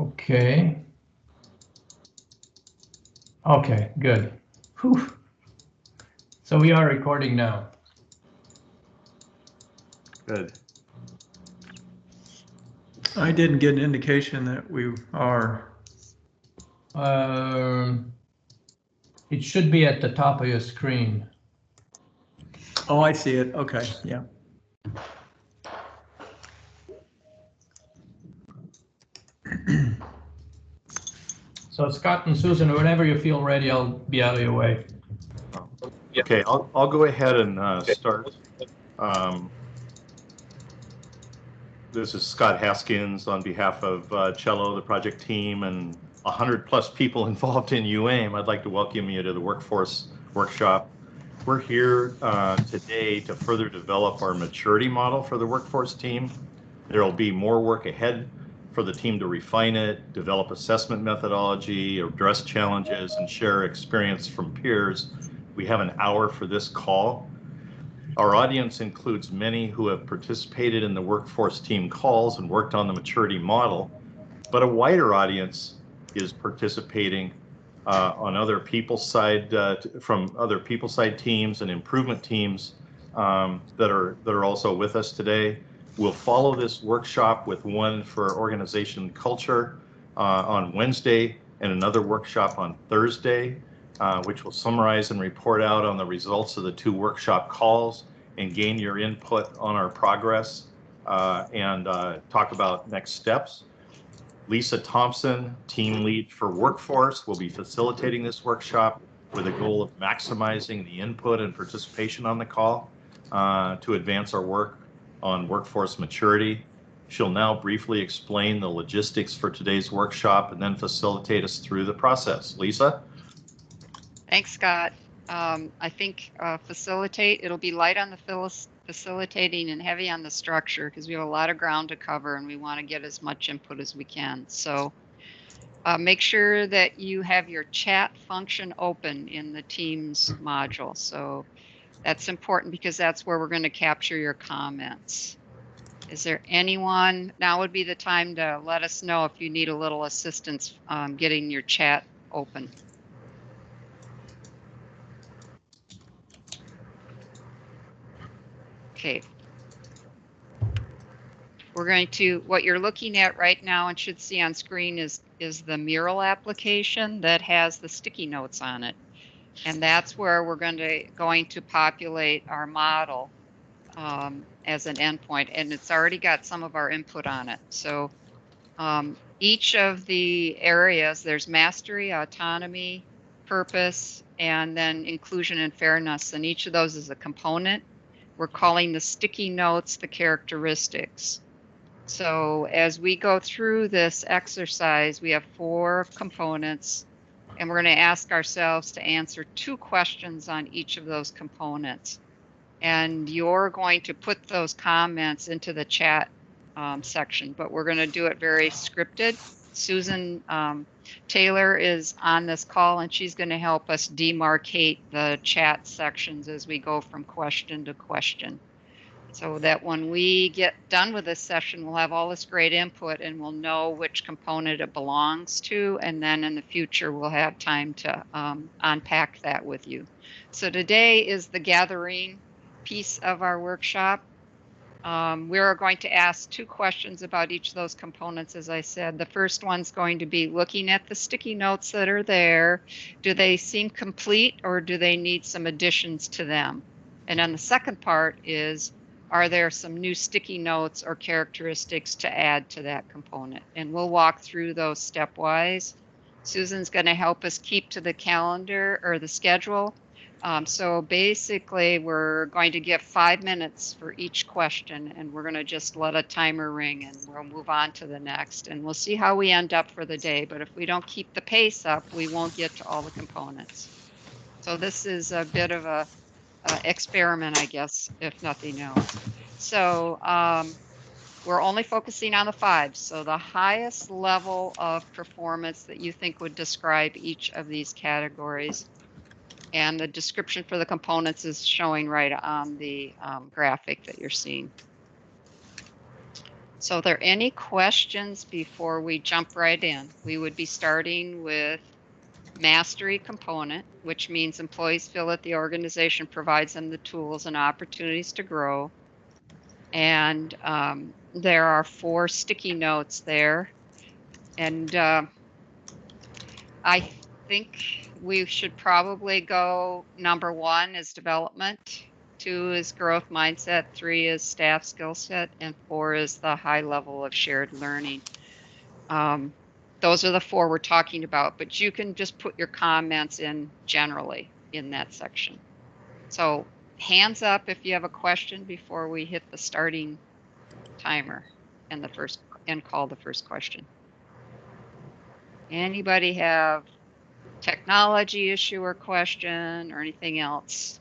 Okay. Okay, good. Whew. So we are recording now. Good. I didn't get an indication that we are. It should be at the top of your screen. Oh, I see it. Okay, yeah. So Scott and Susan, whenever you feel ready, I'll be out of your way. Okay, I'll go ahead and start. This is Scott Haskins on behalf of Cello, the project team, and 100+ people involved in UAIM. I'd like to welcome you to the Workforce Workshop. We're here today to further develop our maturity model for the workforce team. There will be more work ahead for the team to refine it, develop assessment methodology, address challenges, and share experience from peers. We have an hour for this call. Our audience includes many who have participated in the workforce team calls and worked on the maturity model, but a wider audience is participating on other people's side, from other people's side teams and improvement teams that are also with us today. We'll follow this workshop with one for organization culture on Wednesday and another workshop on Thursday, which will summarize and report out on the results of the 2 workshop calls and gain your input on our progress and talk about next steps. Lisa Thompson, team lead for Workforce, will be facilitating this workshop with a goal of maximizing the input and participation on the call to advance our work on workforce maturity. She'll now briefly explain the logistics for today's workshop and then facilitate us through the process. Lisa? Thanks, Scott. I think facilitate, it'll be light on the facilitating and heavy on the structure because we have a lot of ground to cover and we want to get as much input as we can. So make sure that you have your chat function open in the Teams module. So that's important because that's where we're going to capture your comments. Is there anyone? Now would be the time to let us know if you need a little assistance getting your chat open. Okay. We're going to, what you're looking at right now and should see on screen is the Mural application that has the sticky notes on it. And that's where we're going to populate our model as an endpoint. And it's already got some of our input on it. So each of the areas, there's mastery, autonomy, purpose, and then inclusion and fairness. And each of those is a component. We're calling the sticky notes the characteristics. So as we go through this exercise, we have 4 components, and we're going to ask ourselves to answer 2 questions on each of those components. And you're going to put those comments into the chat section, but we're going to do it very scripted. Susan Taylor is on this call, and she's going to help us demarcate the chat sections as we go from question to question, so that when we get done with this session, we'll have all this great input and we'll know which component it belongs to. And then in the future, we'll have time to unpack that with you. So today is the gathering piece of our workshop. We're going to ask 2 questions about each of those components, as I said. The first one's going to be looking at the sticky notes that are there. Do they seem complete or do they need some additions to them? And then the second part is, are there some new sticky notes or characteristics to add to that component? And we'll walk through those stepwise. Susan's going to help us keep to the calendar or the schedule. So basically, we're going to give 5 minutes for each question, and we're going to just let a timer ring, and we'll move on to the next. And we'll see how we end up for the day. But if we don't keep the pace up, we won't get to all the components. So this is a bit of a experiment, I guess, if nothing else. So we're only focusing on the 5. So the highest level of performance that you think would describe each of these categories. And the description for the components is showing right on the graphic that you're seeing. So are there any questions before we jump right in? We would be starting with mastery component, which means employees feel that the organization provides them the tools and opportunities to grow. And there are 4 sticky notes there. And I think we should probably go number 1 is development, 2 is growth mindset, 3 is staff skill set, and 4 is the high level of shared learning. Those are the 4 we're talking about, but you can just put your comments in generally in that section. So hands up if you have a question before we hit the starting timer and call the first question. Anybody have technology issue or question or anything else?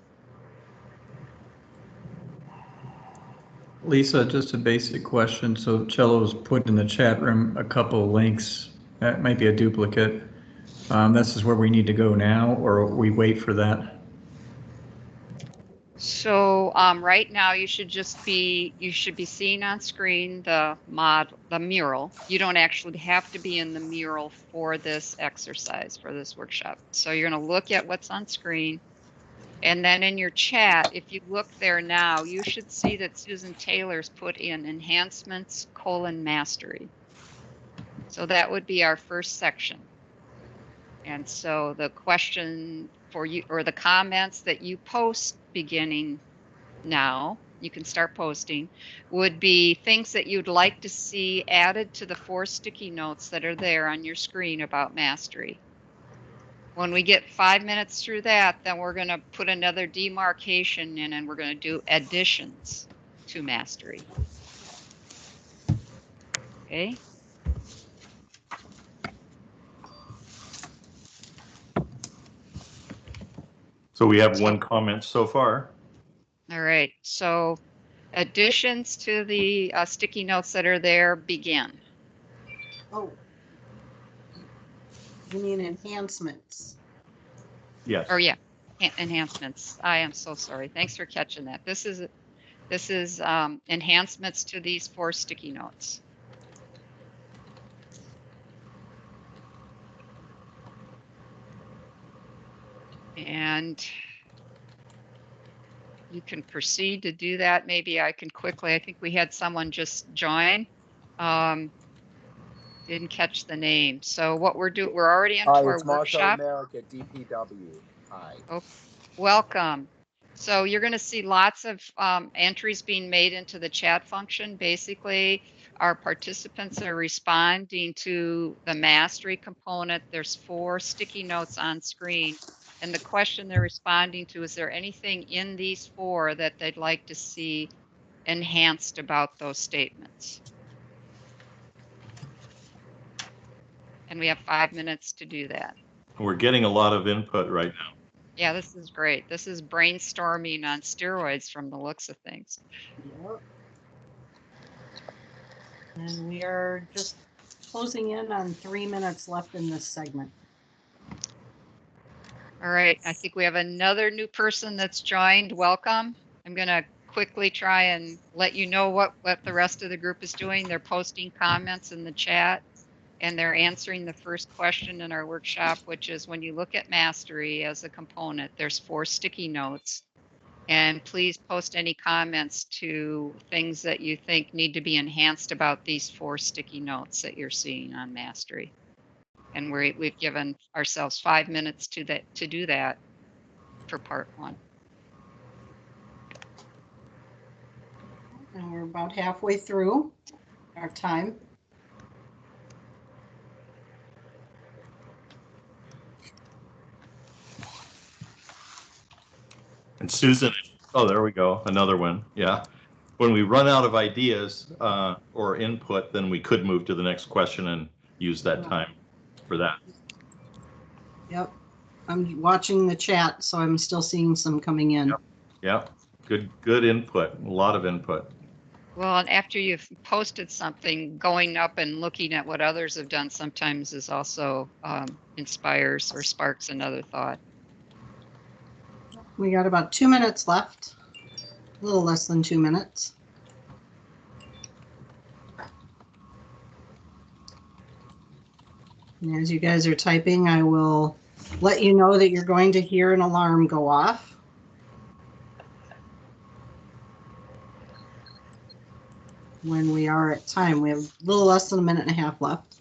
Lisa, just a basic question. So Cello's put in the chat room a couple of links. That might be a duplicate. This is where we need to go now, or we wait for that? So right now you should be seeing on screen the mural. You don't actually have to be in the mural for this exercise, for this workshop. So you're going to look at what's on screen. And then in your chat, if you look there now, you should see that Susan Taylor's put in enhancements : mastery. So that would be our first section. And so the question for you, or the comments that you post beginning now, you can start posting, would be things that you'd like to see added to the 4 sticky notes that are there on your screen about mastery. When we get 5 minutes through that, then we're going to put another demarcation in and we're going to do additions to mastery. Okay. So we have 1 comment so far. All right. So additions to the sticky notes that are there begin. Oh. You mean enhancements? Yes. Or yeah, enhancements. I am so sorry. Thanks for catching that. This is enhancements to these 4 sticky notes. And you can proceed to do that. Maybe I can quickly, I think we had someone just join. Didn't catch the name. So what we're already into our it's Martha workshop. Merrick at DPW. Hi. Oh, welcome. So you're going to see lots of entries being made into the chat function. Basically, our participants are responding to the mastery component. There's 4 sticky notes on screen. And the question they're responding to, is there anything in these 4 that they'd like to see enhanced about those statements? And we have 5 minutes to do that. We're getting a lot of input right now. Yeah, this is great. This is brainstorming on steroids from the looks of things. Yep. And we are just closing in on 3 minutes left in this segment. All right, I think we have another new person that's joined. Welcome. I'm going to quickly try and let you know what the rest of the group is doing. They're posting comments in the chat, and they're answering the first question in our workshop, which is when you look at mastery as a component, there's 4 sticky notes. And please post any comments to things that you think need to be enhanced about these 4 sticky notes that you're seeing on mastery. And we've given ourselves 5 minutes to do that for part 1. And we're about halfway through our time. And Susan, oh, there we go. Another one. Yeah. When we run out of ideas or input, then we could move to the next question and use that time for that. Yep. I'm watching the chat, so I'm still seeing some coming in. Yep. Good input. A lot of input. Well, and after you've posted something, going up and looking at what others have done sometimes is also inspires or sparks another thought. We got about 2 minutes left, a little less than 2 minutes. And as you guys are typing, I will let you know that you're going to hear an alarm go off. When we are at time, we have a little less than a minute and a half left.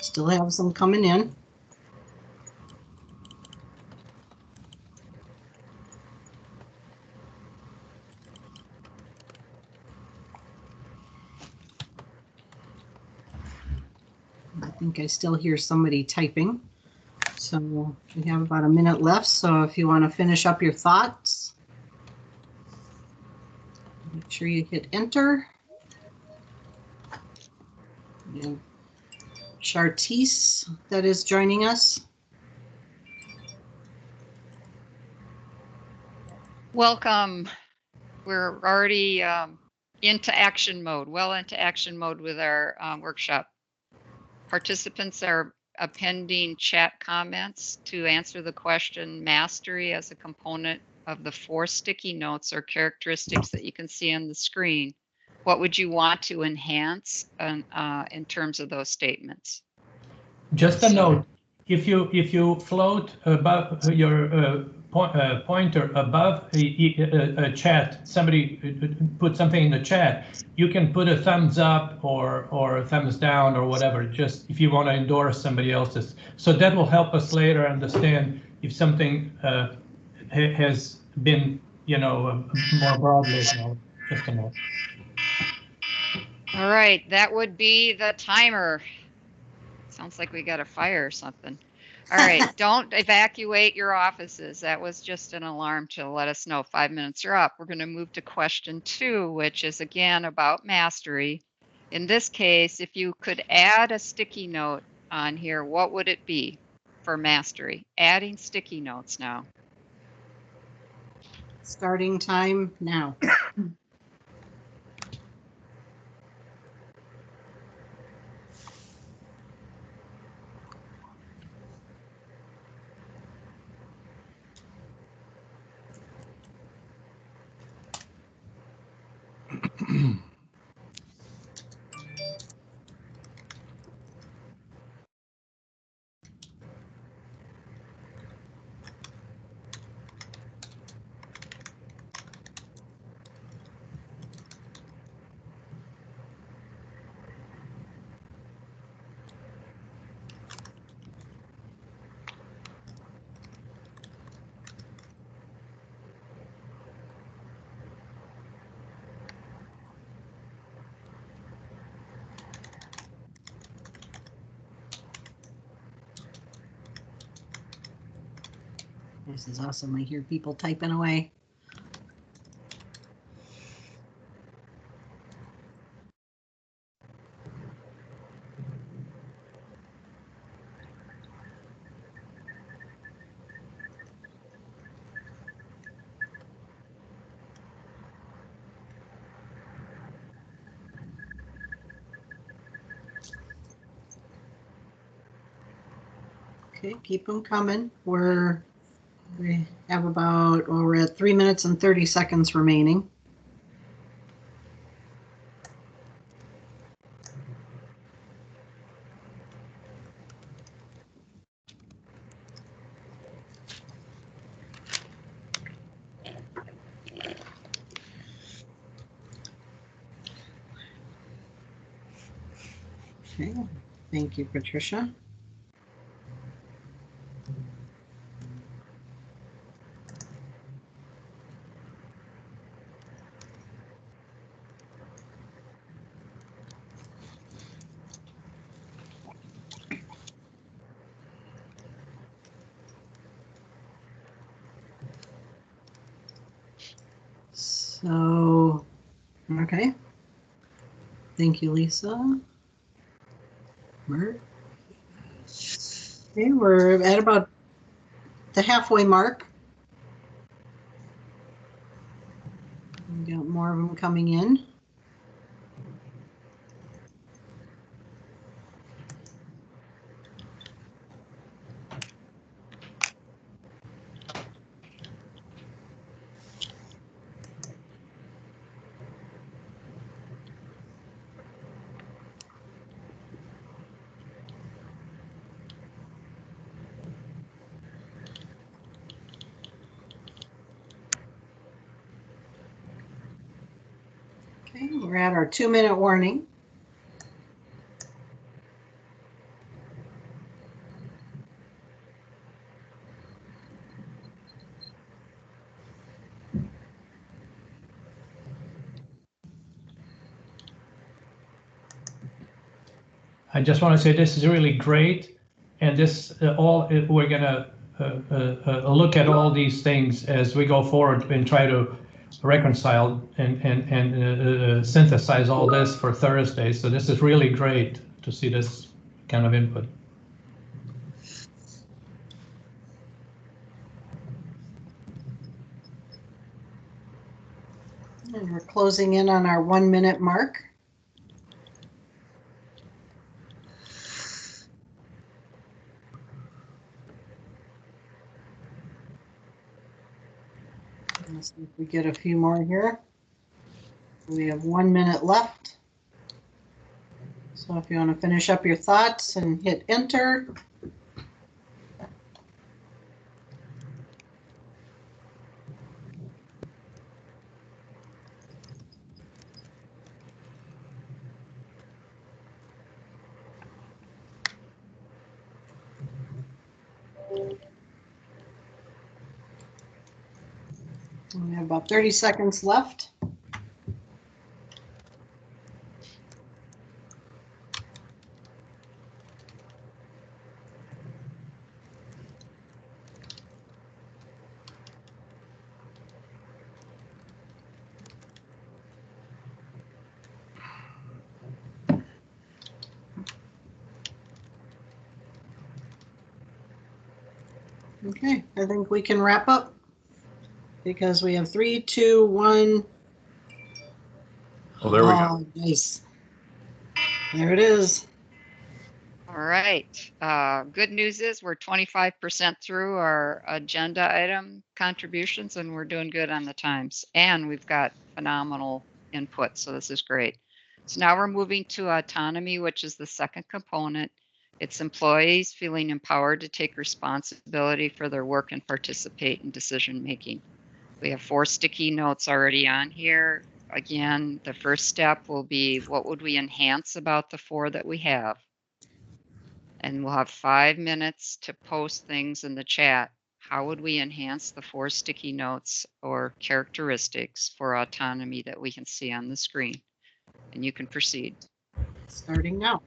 Still have some coming in. I think I still hear somebody typing. So we have about a minute left. So if you want to finish up your thoughts, make sure you hit enter. And Chartice that is joining us. Welcome. We're already into action mode, well into action mode with our workshop. Participants are appending chat comments to answer the question, mastery as a component of the 4 sticky notes or characteristics that you can see on the screen. What would you want to enhance in terms of those statements? Just a note, if you float above your pointer above a chat, somebody put something in the chat, you can put a thumbs up or a thumbs down or whatever, just if you want to endorse somebody else's. So that will help us later understand if something has been, more broadly acknowledged. Just a note. All right, that would be the timer. Sounds like we got a fire or something. All right, don't evacuate your offices. That was just an alarm to let us know 5 minutes are up. We're going to move to question 2, which is again about mastery. In this case, if you could add a sticky note on here, what would it be for mastery? Adding sticky notes now. Starting time now. This is awesome. I hear people typing away. Okay, keep them coming. We have about, well, we're at 3 minutes and 30 seconds remaining. Okay, thank you, Patricia. So, okay. Thank you, Lisa. Mert. Okay, we're at about the halfway mark. We got more of them coming in. Okay, we're at our 2-minute warning. I just want to say this is really great, and this we're gonna look at all these things as we go forward and try to reconcile and synthesize all this for Thursday. So this is really great to see this kind of input. And we're closing in on our 1-minute mark. Let's see if we get a few more here. We have 1 minute left. So if you want to finish up your thoughts and hit enter. We have about 30 seconds left. Okay, I think we can wrap up because we have 3, 2, 1. Well, there we go. Oh, nice. There it is. All right. Good news is we're 25% through our agenda item contributions, and we're doing good on the times. And we've got phenomenal input, so this is great. So now we're moving to autonomy, which is the second component. It's employees feeling empowered to take responsibility for their work and participate in decision making. We have 4 sticky notes already on here. Again, the first step will be what would we enhance about the 4 that we have? And we'll have 5 minutes to post things in the chat. How would we enhance the 4 sticky notes or characteristics for autonomy that we can see on the screen? And you can proceed. Starting now.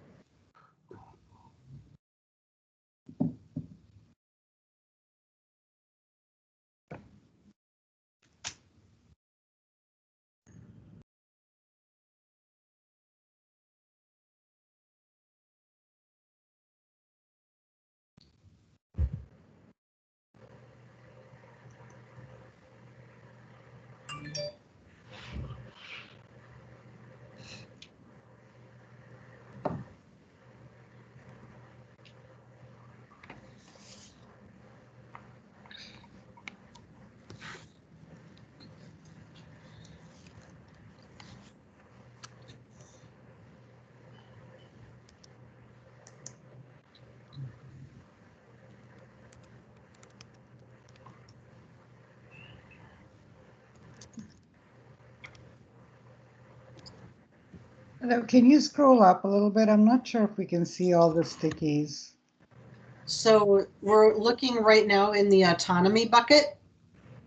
Hello, can you scroll up a little bit? I'm not sure if we can see all the stickies. So we're looking right now in the autonomy bucket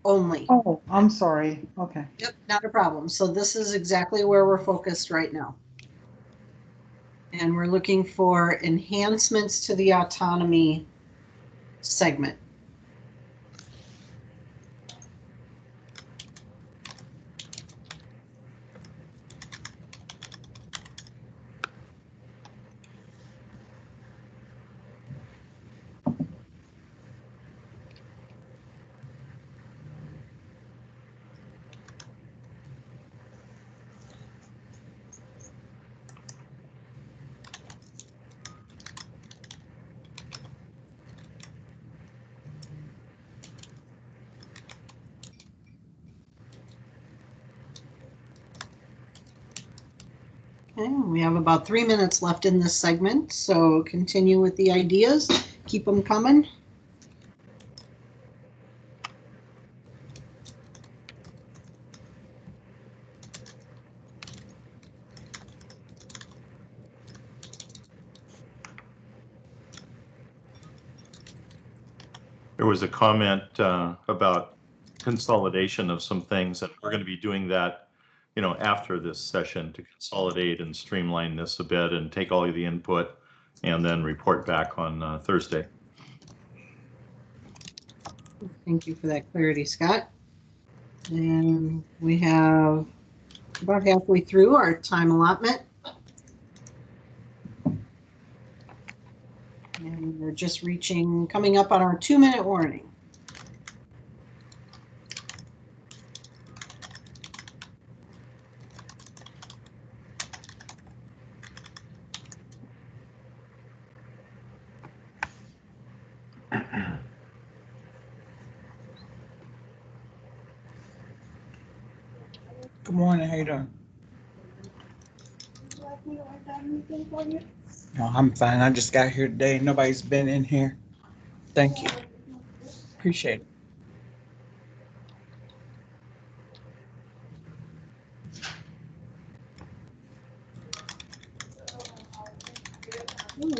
only. Oh, I'm sorry. Okay. Yep, not a problem. So this is exactly where we're focused right now. And we're looking for enhancements to the autonomy segment. Okay, we have about 3 minutes left in this segment, so continue with the ideas. Keep them coming. There was a comment about consolidation of some things, and we're going to be doing that, you know, after this session to consolidate and streamline this a bit and take all of the input and then report back on Thursday. Thank you for that clarity, Scott. And we have about halfway through our time allotment. And we're just coming up on our 2-minute warning. Good morning, how you doing? No, I'm fine. I just got here today. Nobody's been in here. Thank you. Appreciate it.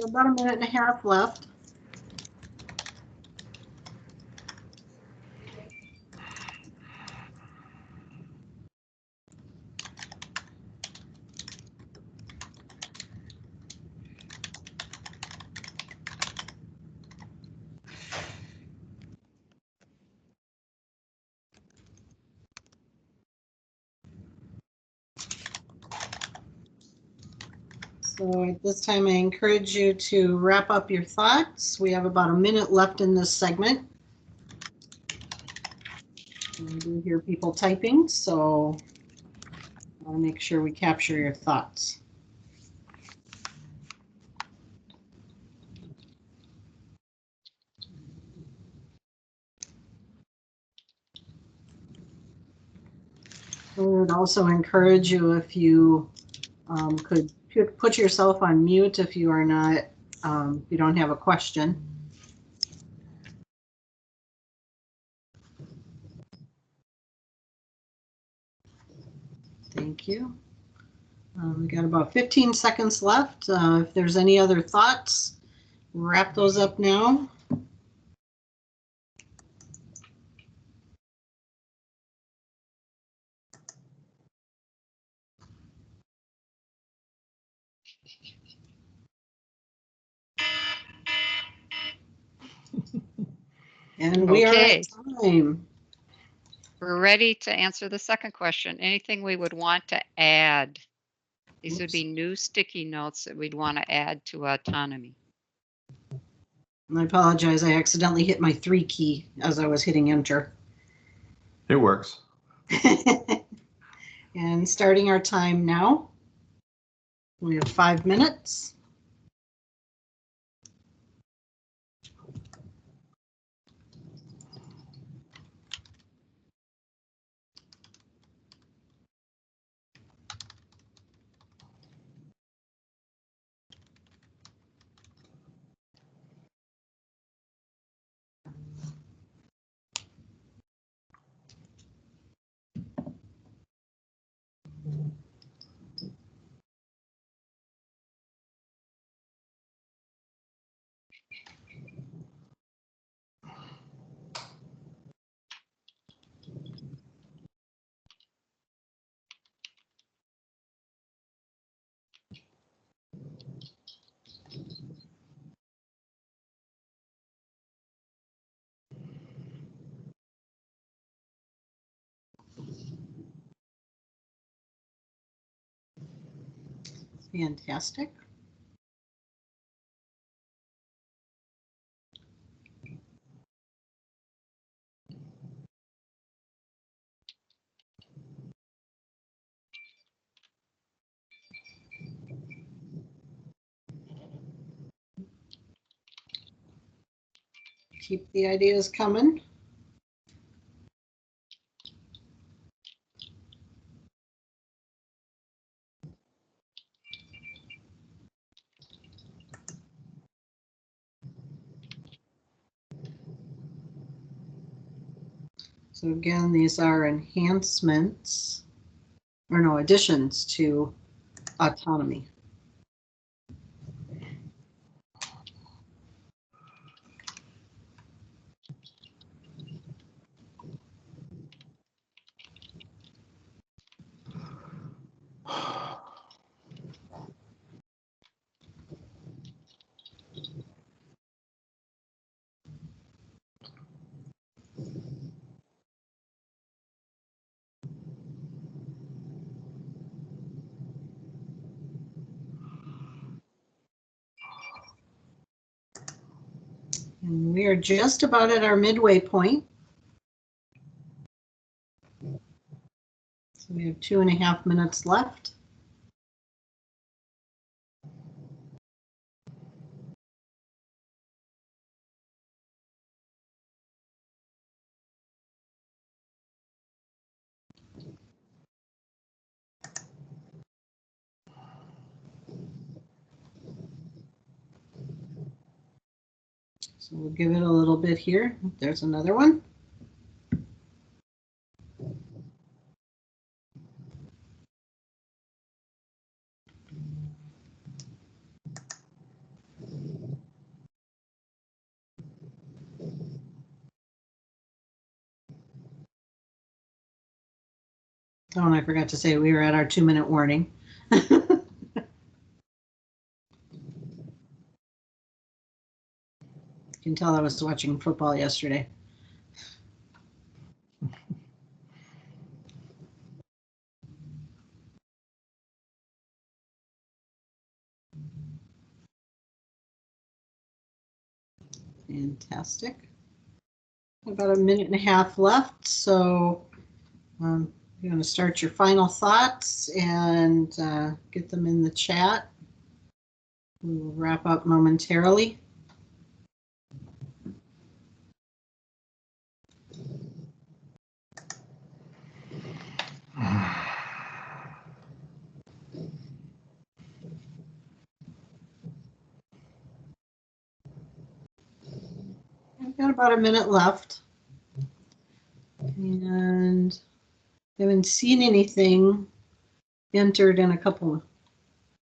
About a minute and a half left. So at this time, I encourage you to wrap up your thoughts. We have about a minute left in this segment. I do hear people typing, so I want to make sure we capture your thoughts. I would also encourage you, if you could put yourself on mute if you are not, if you don't have a question. Thank you. We got about 15 seconds left. If there's any other thoughts, wrap those up now. And we are Okay. at time. We're ready to answer the second question. Anything we would want to add? These would be new sticky notes that we'd want to add to autonomy. I apologize, I accidentally hit my 3 key as I was hitting enter. It works. And starting our time now. We have 5 minutes. Fantastic. Keep the ideas coming. So again, these are enhancements, or no, additions to autonomy. And we are just about at our midway point. So we have 2.5 minutes left. So we'll give it a little bit here. There's another one. Oh, and I forgot to say we were at our 2-minute warning. You can tell I was watching football yesterday. Fantastic. About a 1.5 minutes left, so you're going to start your final thoughts and get them in the chat. We will wrap up momentarily. I've got about a minute left. And I haven't seen anything entered in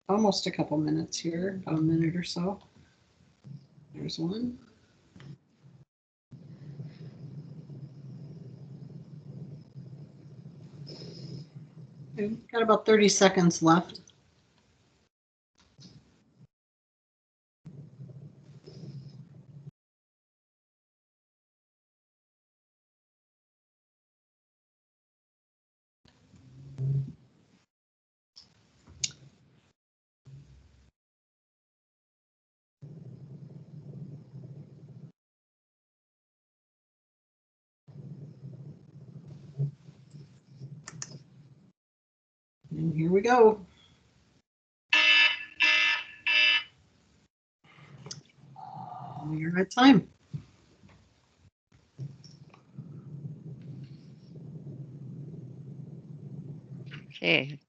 almost a couple minutes here, about a minute or so. There's one. Okay, got about 30 seconds left. And here we go. We're at time. Okay,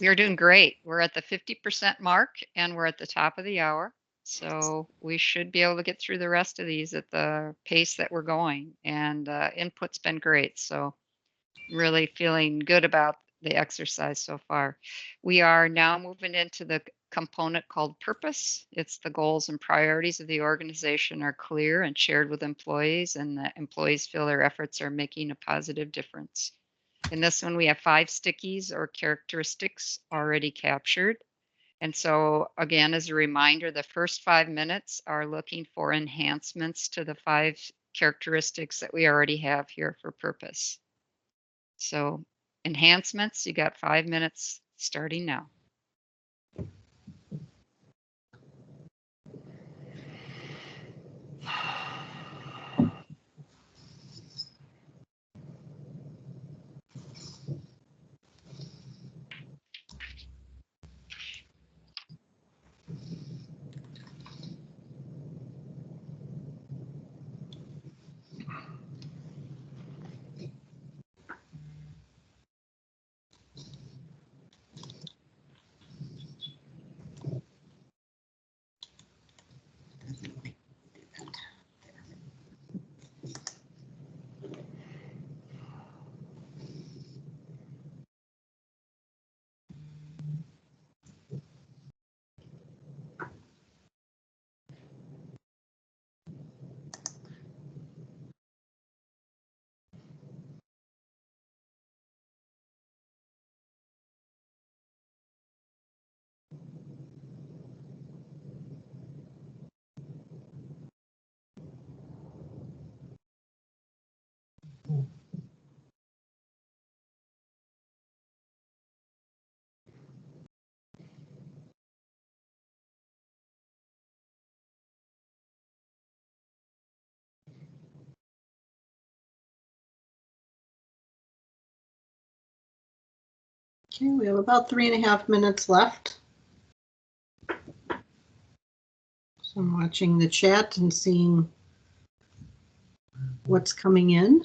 we are doing great. We're at the 50% mark and we're at the top of the hour. So we should be able to get through the rest of these at the pace that we're going. And input's been great. So really feeling good about the exercise so far. We are now moving into the component called purpose. It's the goals and priorities of the organization are clear and shared with employees, and the employees feel their efforts are making a positive difference. In this one, we have 5 stickies or characteristics already captured. And so again, as a reminder, the first 5 minutes are looking for enhancements to the 5 characteristics that we already have here for purpose. So enhancements, you got 5 minutes starting now. Okay, we have about 3.5 minutes left. So I'm watching the chat and seeing what's coming in.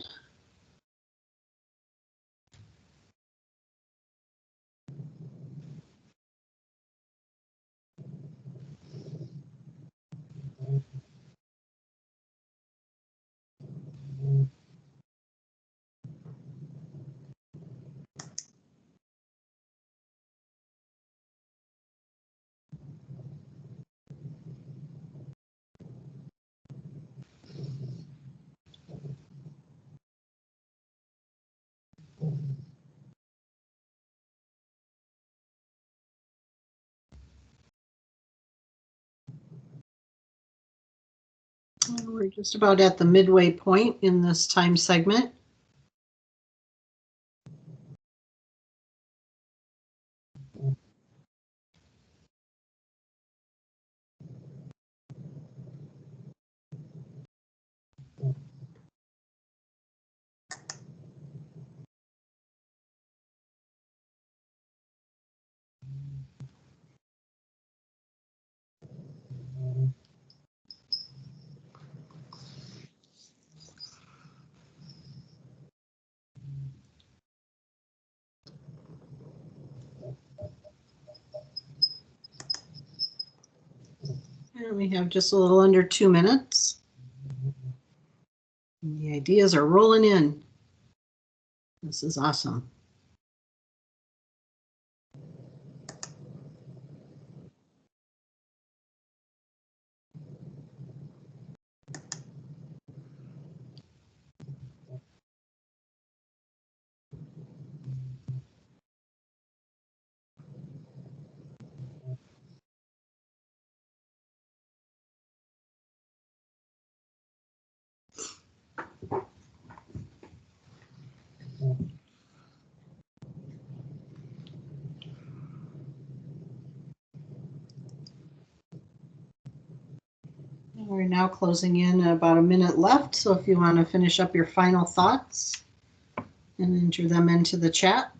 We're just about at the midway point in this time segment. And we have just a little under 2 minutes. And the ideas are rolling in. This is awesome. We're now closing in about a minute left, so if you want to finish up your final thoughts and enter them into the chat.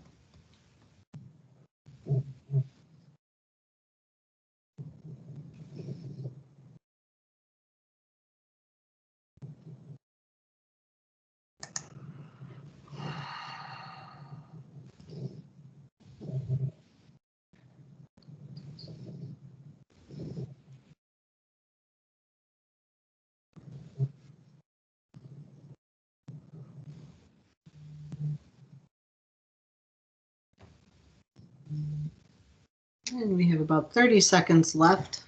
And we have about 30 seconds left.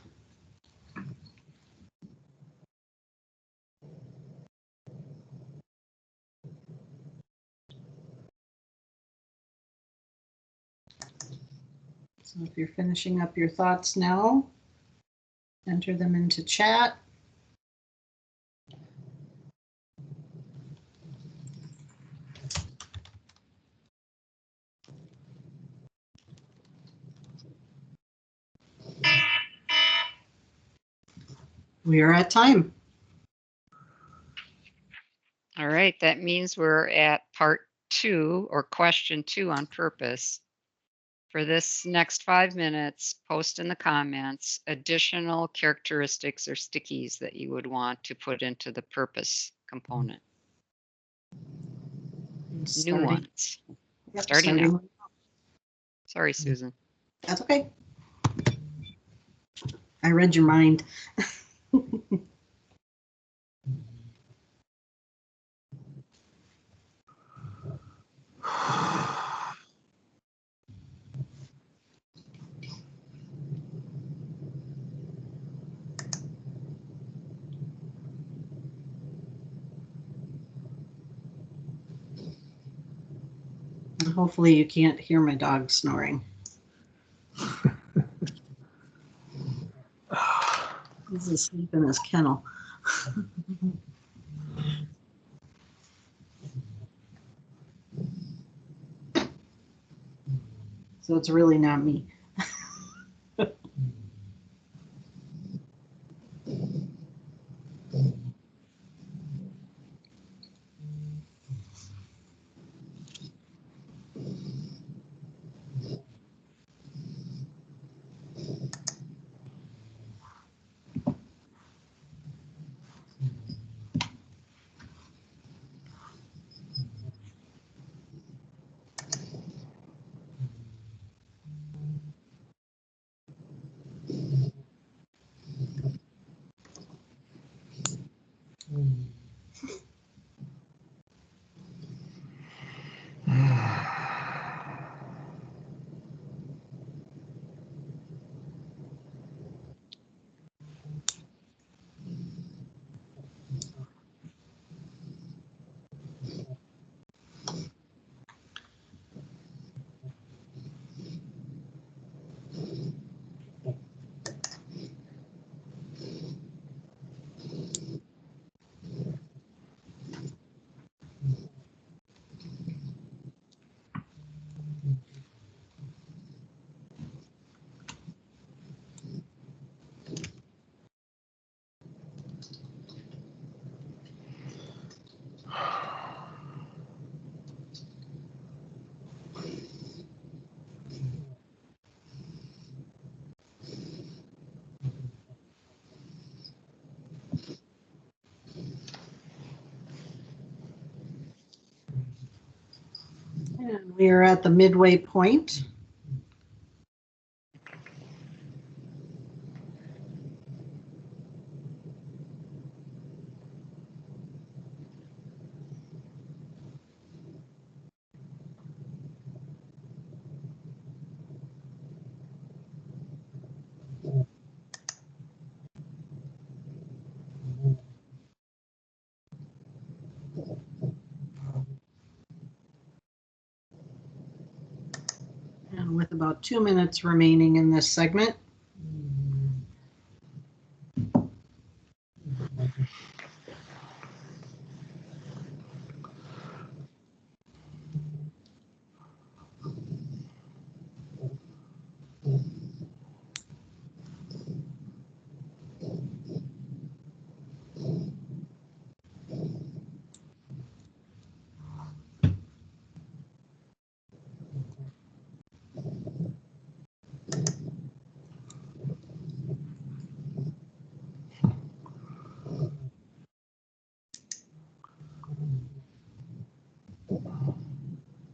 So if you're finishing up your thoughts now, enter them into chat. We are at time. All right, that means we're at part 2 or question 2 on purpose. For this next 5 minutes, post in the comments additional characteristics or stickies that you would want to put into the purpose component. New ones. Yep, Starting now. Sorry, Susan. That's okay. I read your mind. Hopefully you can't hear my dog snoring. He's asleep in his kennel. So it's really not me. We are at the midway point. And with about 2 minutes remaining in this segment.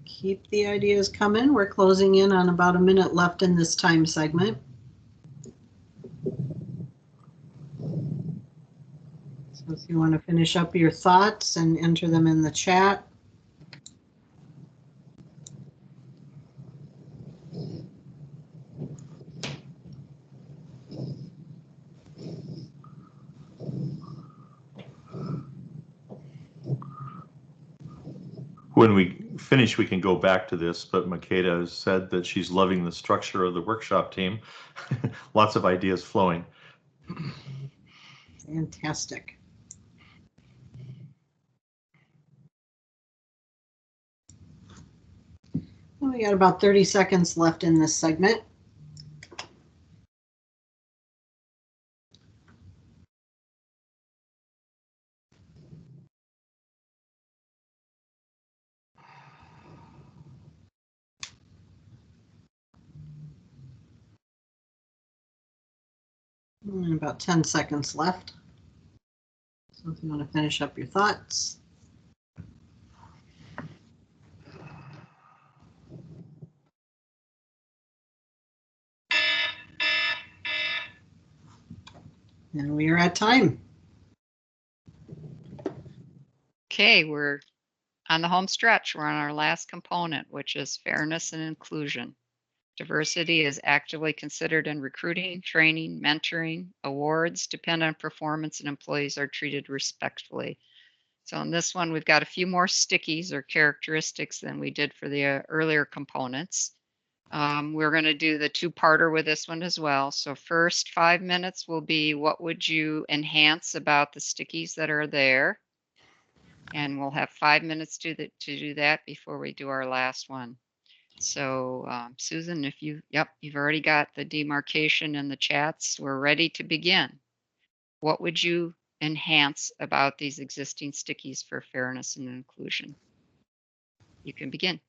Keep the ideas coming. We're closing in on about a minute left in this time segment. So if you want to finish up your thoughts and enter them in the chat. When we finish, we can go back to this, but Makeda has said that she's loving the structure of the workshop team. Lots of ideas flowing. Fantastic. Well, we got about 30 seconds left in this segment. And about 10 seconds left. So if you want to finish up your thoughts. And we are at time. Okay, we're on the home stretch. We're on our last component, which is fairness and inclusion. Diversity is actively considered in recruiting, training, mentoring, awards depend on performance, and employees are treated respectfully. So in this one, we've got a few more stickies or characteristics than we did for the earlier components. We're going to do the two-parter with this one as well. So first 5 minutes will be what would you enhance about the stickies that are there? And we'll have 5 minutes to do that before we do our last one. So Susan, if you've already got the demarcation in the chats, we're ready to begin. What would you enhance about these existing stickies for fairness and inclusion? You can begin.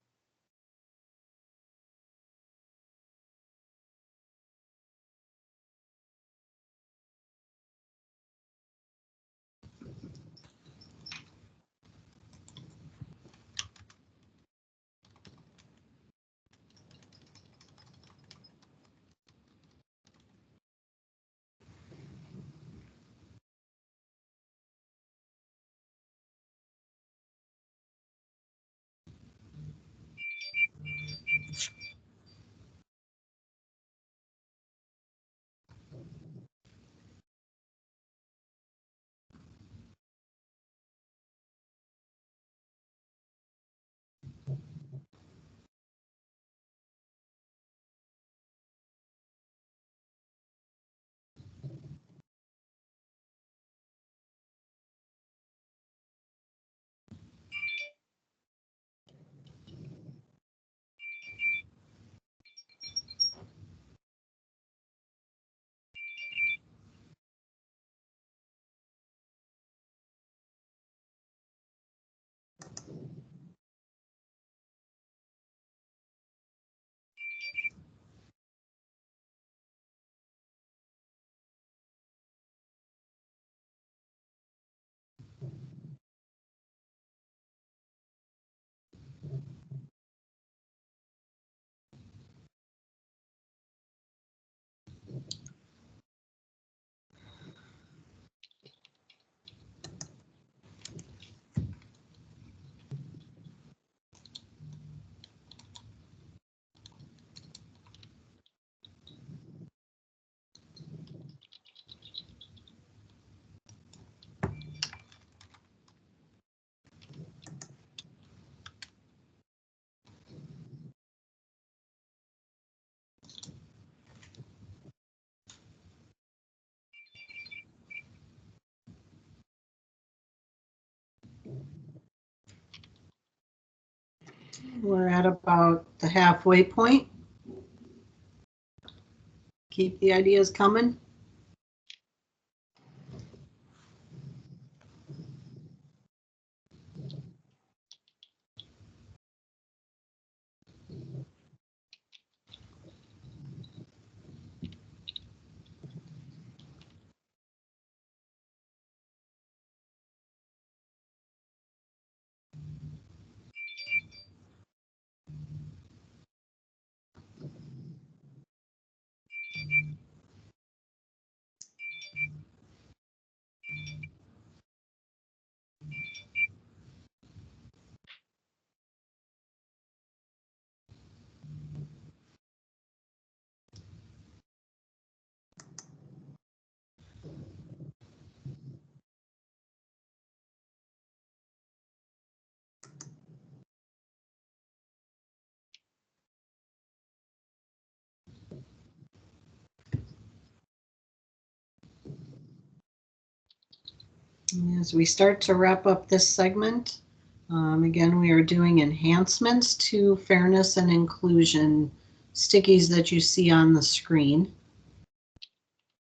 We're at about the halfway point. Keep the ideas coming. As we start to wrap up this segment, again, we are doing enhancements to fairness and inclusion stickies that you see on the screen.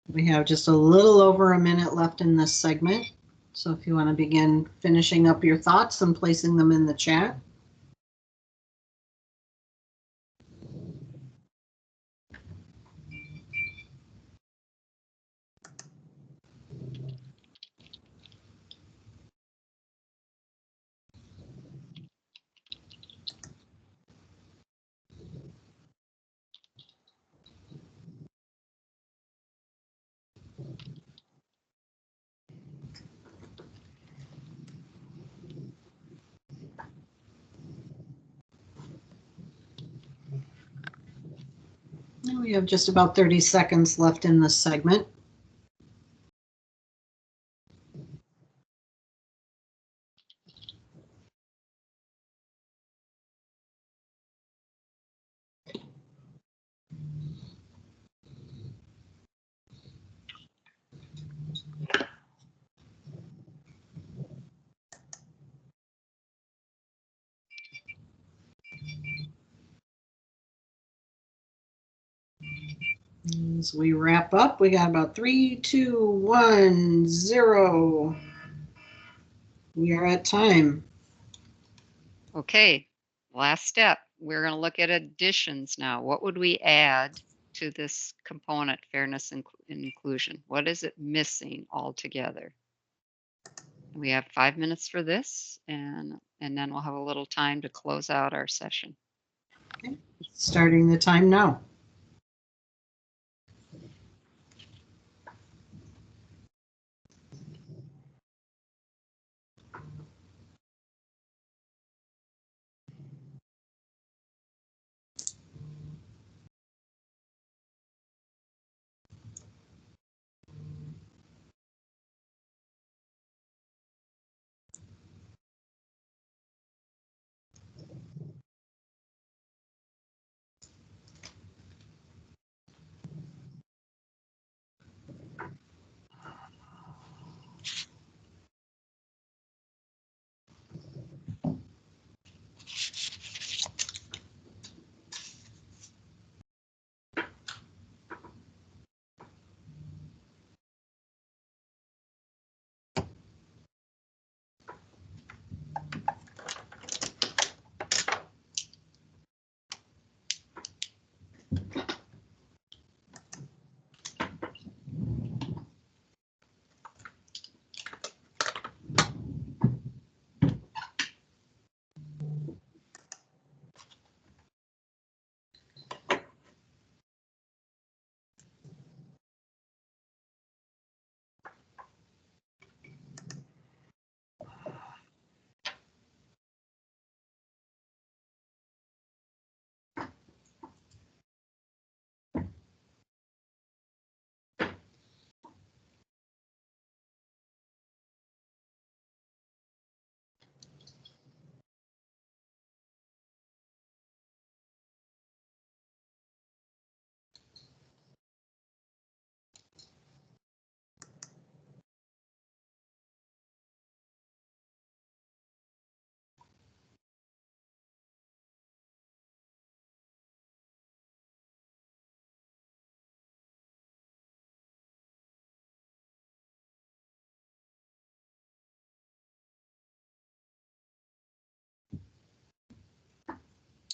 We have just a little over a minute left in this segment. So if you want to begin finishing up your thoughts and placing them in the chat. We have just about 30 seconds left in this segment. As we wrap up, we got about 3, 2, 1, 0. We are at time. Okay, last step. We're going to look at additions now. What would we add to this component, fairness and inclusion? What is it missing altogether? We have 5 minutes for this, and then we'll have a little time to close out our session. Okay. Starting the time now.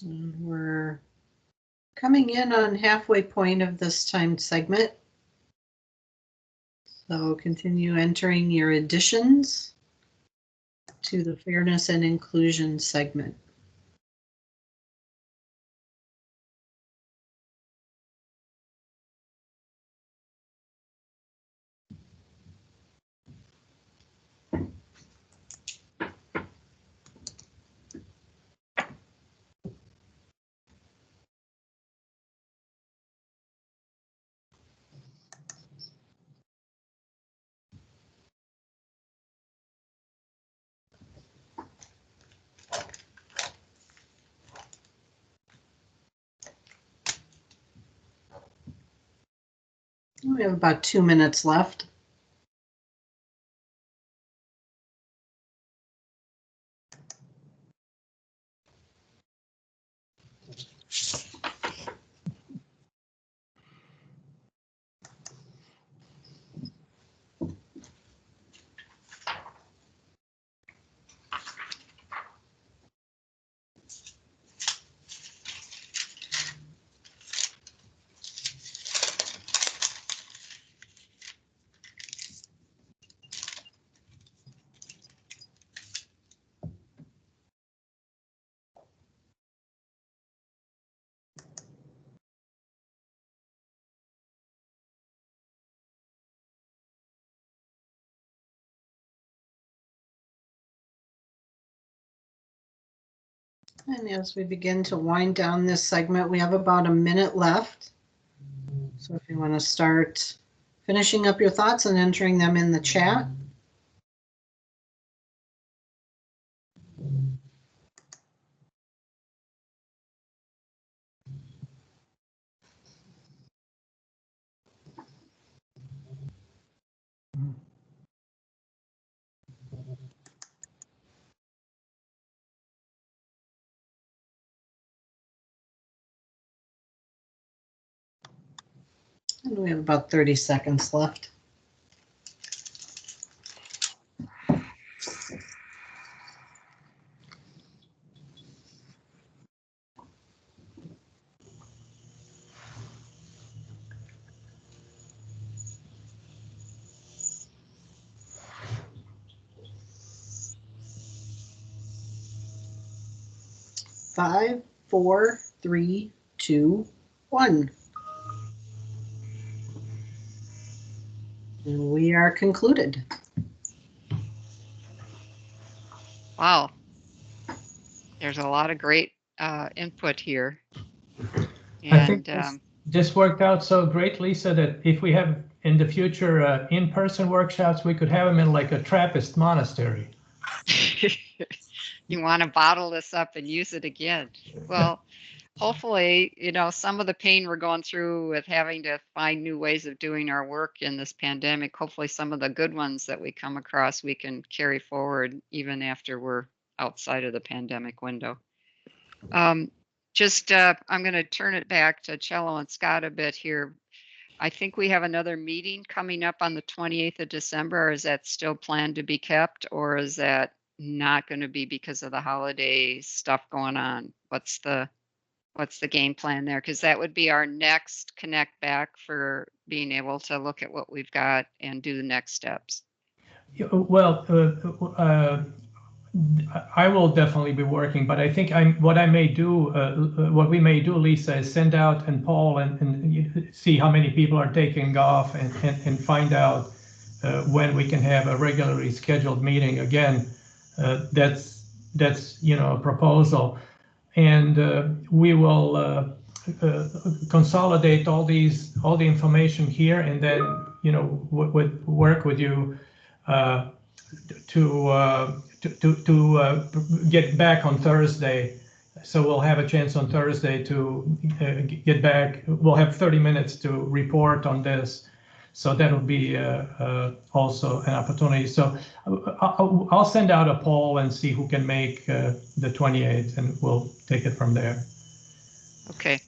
And we're coming in on halfway point of this timed segment. So continue entering your additions to the fairness and inclusion segment. We have about 2 minutes left. And as we begin to wind down this segment, we have about a minute left. So if you want to start finishing up your thoughts and entering them in the chat. And we have about 30 seconds left. Five, four, three, two, one. And we are concluded. Wow. There's a lot of great input here. I think And this worked out so great, Lisa, that if we have in the future in-person workshops, we could have them in like a Trappist monastery. you want to bottle this up and use it again. Well, hopefully, you know, some of the pain we're going through with having to find new ways of doing our work in this pandemic, hopefully some of the good ones that we come across, we can carry forward even after we're outside of the pandemic window. I'm going to turn it back to Cello and Scott a bit here. I think we have another meeting coming up on the 28th of December. Is that still planned to be kept, or is that not going to be because of the holiday stuff going on? What's the game plan there? Because that would be our next connect back for being able to look at what we've got and do the next steps. Well, I will definitely be working, but I think what we may do, Lisa, is send out and Paul and see how many people are taking off and find out when we can have a regularly scheduled meeting again. That's a proposal, and we will consolidate all the information here, and then work with you to get back on Thursday. So we'll have a chance on Thursday to get back. We'll have 30 minutes to report on this. So that'll be also an opportunity. So I'll send out a poll and see who can make the 28th, and we'll take it from there. Okay.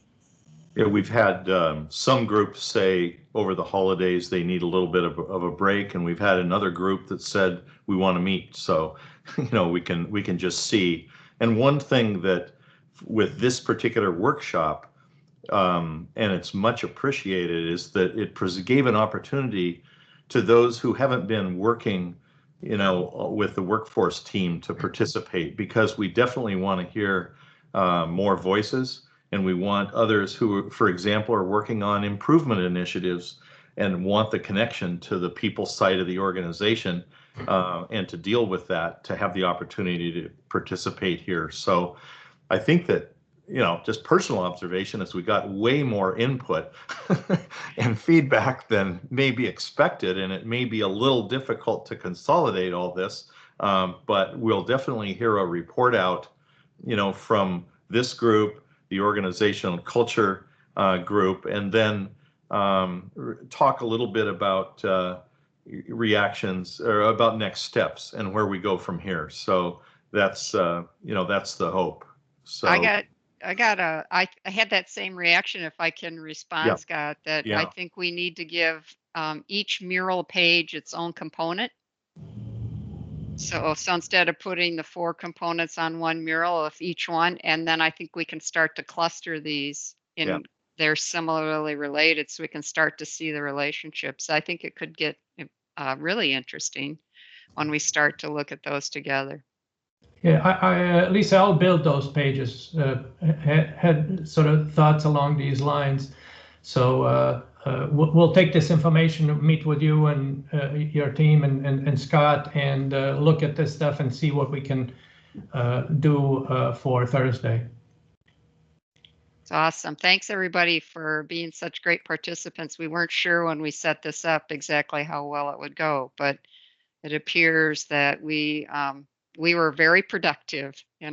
Yeah, we've had some groups say over the holidays they need a little bit of a break, and we've had another group that said we want to meet. So, we can just see. And one thing that with this particular workshop, and it's much appreciated, is that it gave an opportunity to those who haven't been working, with the workforce team to participate, because we definitely want to hear more voices, and we want others who, for example, are working on improvement initiatives and want the connection to the people side of the organization and to deal with that, to have the opportunity to participate here. So I think that, just personal observation is we got way more input and feedback than maybe expected, and it may be a little difficult to consolidate all this, but we'll definitely hear a report out, from this group, the organizational culture group, and then talk a little bit about reactions or about next steps and where we go from here. So that's that's the hope. So I had that same reaction, if I can respond, Yeah. Scott, that Yeah. I think we need to give each mural page its own component. So instead of putting the 4 components on one mural, if each one, and then I think we can start to cluster these in, Yeah. they're similarly related, so we can start to see the relationships. I think it could get really interesting when we start to look at those together. Yeah, Lisa, I'll build those pages. Had sort of thoughts along these lines. So we'll take this information, meet with you and your team and Scott, and look at this stuff and see what we can do for Thursday. It's awesome. Thanks everybody for being such great participants. We weren't sure when we set this up exactly how well it would go, but it appears that we were very productive in